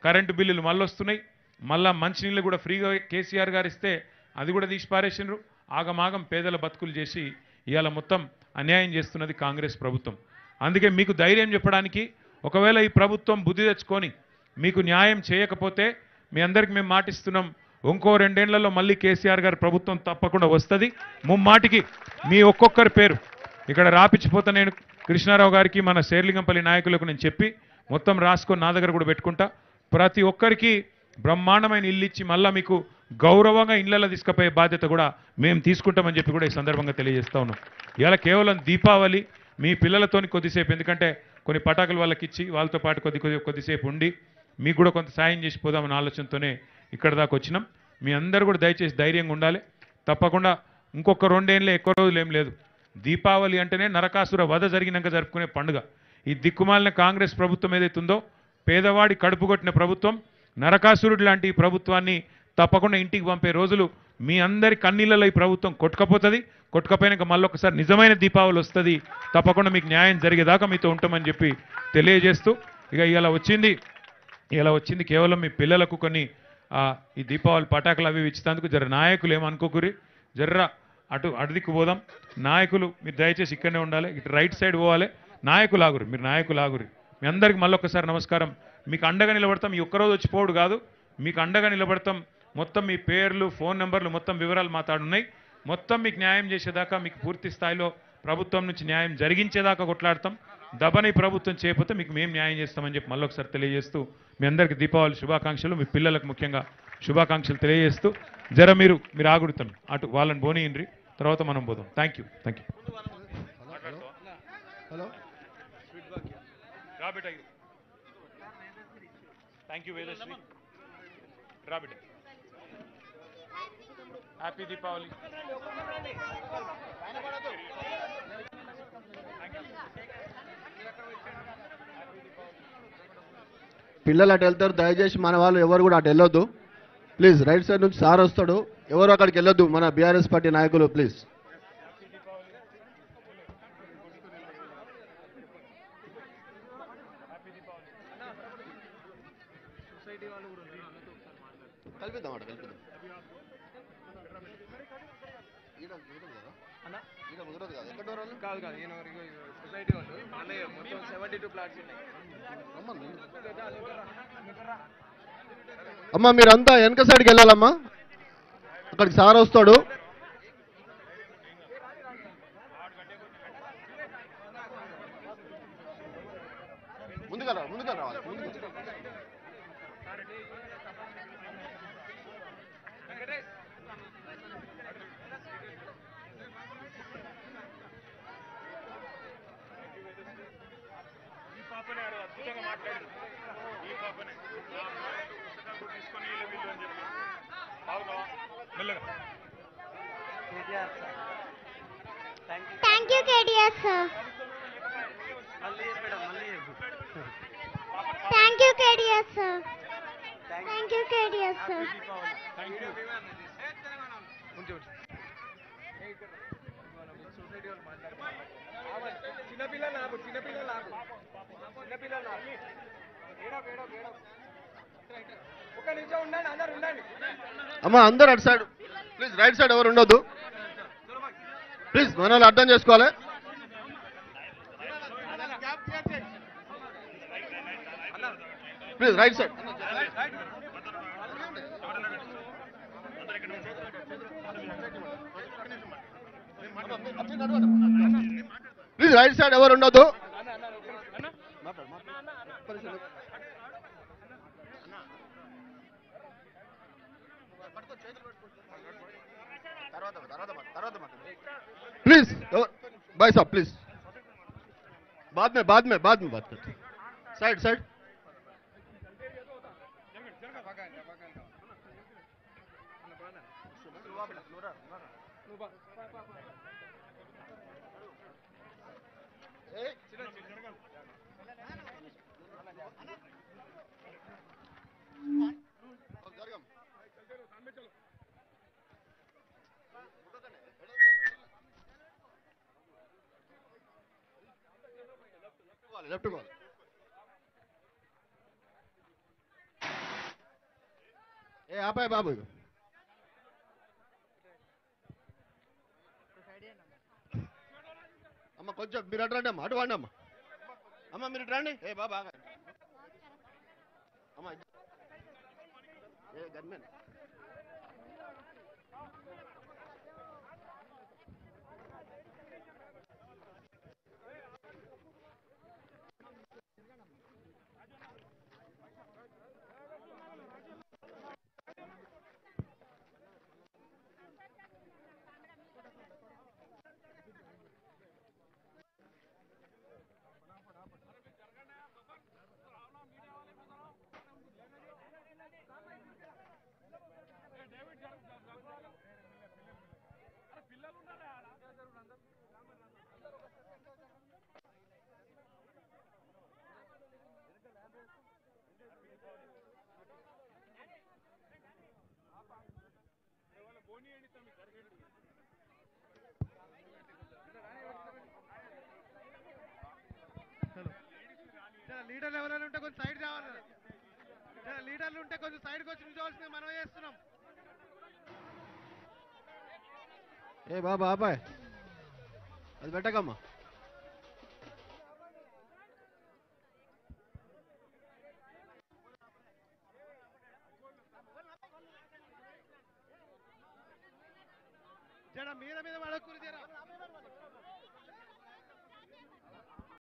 Current బిల్లులు మళ్ళీ వస్తున్నాయి, మళ్ళా మంచినీళ్ళు కూడా ఫ్రీగా కేసీఆర్ గారు ఇస్తే అది కూడా తీసి పారేసినారు. ఆగమాగం పేదల బతుకులు చేసి ఇవాళ మొత్తం అన్యాయం చేస్తున్నది కాంగ్రెస్ ప్రభుత్వం. అందుకే మీకు ధైర్యం చెప్పడానికి, ఒకవేళ ఈ ప్రభుత్వం బుద్ధి తెచ్చుకొని మీకు న్యాయం చేయకపోతే మీ అందరికి మేము మాటిస్తున్నాం, ఇంకో 2 ఏళ్లలో మళ్ళీ కేసీఆర్ గారి ప్రభుత్వం తప్పకుండా వస్తుంది. ముమ్మాటికి మీ ఒక్కొక్కరి పేరు ఇక్కడ రాపిచ్చిపోతా నేను కృష్ణారావు గారికి, మన శేర్లింగంపల్లి నాయకులకు నేను చెప్పి మొత్తం రాసుకొని నా దగ్గర కూడా పెట్టుకుంటా. ప్రతి ఒక్కరికి బ్రహ్మాండమైన ఇల్లు ఇచ్చి మళ్ళీ మీకు గౌరవంగా ఇళ్లలో తీసుకుపోయే బాధ్యత కూడా మేము తీసుకుంటామని చెప్పి కూడా ఈ సందర్భంగా తెలియజేస్తా ఉన్నాం. ఇలా కేవలం దీపావళి మీ పిల్లలతోని కొద్దిసేపు, ఎందుకంటే కొన్ని పటాకులు వాళ్ళకి ఇచ్చి వాళ్ళతో పాటు కొద్దిసేపు ఉండి మీకు కూడా కొంత సాయం చేసి పోదామన్న ఆలోచనతోనే ఇక్కడ దాకా వచ్చినాం. మీ అందరూ కూడా దయచేసి ధైర్యంగా ఉండాలి. తప్పకుండా ఇంకొక 2 ఏళ్ళే, ఎక్కువ రోజులు ఏం లేదు. దీపావళి అంటేనే నరకాసుర వధ జరిగినాక జరుపుకునే పండుగ. ఈ దిక్కుమాలిన కాంగ్రెస్ ప్రభుత్వం ఏదైతుందో, పేదవాడి కడుపు కొట్టిన ప్రభుత్వం, నరకాసురుడు లాంటి ఈ ప్రభుత్వాన్ని తప్పకుండా ఇంటికి పంపే రోజులు మీ అందరి కన్నీళ్ళలో ఈ ప్రభుత్వం కొట్టుకపోతుంది. కొట్టుకపోయినాక మళ్ళీ ఒకసారి నిజమైన దీపావళి వస్తుంది. తప్పకుండా మీకు న్యాయం జరిగేదాకా మీతో ఉంటామని చెప్పి తెలియజేస్తూ, ఇక ఇలా వచ్చింది కేవలం మీ పిల్లలకు కొన్ని ఈ దీపావళి పటాకులు అవి ఇచ్చినందుకు జర నాయకులు ఏమనుకోకురి, జర్ర అటుదిక్కు పోదాం. నాయకులు మీరు దయచేసి ఇక్కడనే ఉండాలి, ఇటు రైట్ సైడ్ పోవాలి. నాయకులు ఆగురు, మీరు నాయకులు ఆగురి. మీ అందరికి మళ్ళీ ఒకసారి నమస్కారం. మీకు అండగా నిలబడతాం. ఈ ఒక్కరోజు వచ్చిపోవడు కాదు, మీకు అండగా నిలబడతాం. మొత్తం మీ పేర్లు, ఫోన్ నెంబర్లు, మొత్తం వివరాలు మాట్లాడున్నాయి. మొత్తం మీకు న్యాయం చేసేదాకా, మీకు పూర్తి స్థాయిలో ప్రభుత్వం నుంచి న్యాయం జరిగించేదాకా కొట్లాడతాం. దబని ప్రభుత్వం చేయకపోతే మీకు మేము న్యాయం చేస్తామని చెప్పి మళ్ళీ ఒకసారి తెలియజేస్తూ, మీ అందరికీ దీపావళి శుభాకాంక్షలు, మీ పిల్లలకు ముఖ్యంగా శుభాకాంక్షలు తెలియజేస్తూ, జర మీరు ఆగుడుతాం, అటు వాళ్ళని పోనీయండి, తర్వాత మనం పోదాం. Thank you. Hello thank you Vedashri. రాబిట హ్యాపీ దీపావళి. పిల్లలు అటు వెళ్తారు, దయచేసి మన వాళ్ళు ఎవరు కూడా అటు వెళ్ళొద్దు ప్లీజ్. రైట్ సైడ్ నుంచి సార్ వస్తాడు, ఎవరు అక్కడికి వెళ్ళొద్దు, మన బీఆర్ఎస్ పార్టీ నాయకులు ప్లీజ్. అమ్మా మీరంతా వెనక సైడ్కి వెళ్ళాలమ్మా, అక్కడికి సార్ వస్తాడు. ముందుగా రావాలి. Thank you, KDS sir. Thank you, KDS sir. Thank you, KDS sir. Thank you. అమ్మా అందరు అటు సైడ్ ప్లీజ్, రైట్ సైడ్ ఎవరు ఉండొద్దు ప్లీజ్, మన వాళ్ళు అర్థం చేసుకోవాలి. Please right side please, right side ఎవరు ఉండొద్దు. प्लीज भाई साहब प्लीज, बाद में बात करते. साइड लेफ्ट ఏ ఆపాయ్ బాబు. అమ్మ కొంచెం మీరు అటు రండి అమ్మ, అటు వండి అమ్మ. అమ్మ మీరు ఇటు రండి. ఏ బాబా అమ్మ ఏ గన్మెన్. లీడర్లు ఎవరైనా ఉంటే కొంచెం సైడ్ రావాలి. లీడర్లు ఉంటే కొంచెం సైడ్కి వచ్చి నిల్చోవాల్సింది మనం చేస్తున్నాం. ఏ బాబా ఆపాయ్, అది పెట్టకమ్మా. జర మీద మీద పడకూరు జర.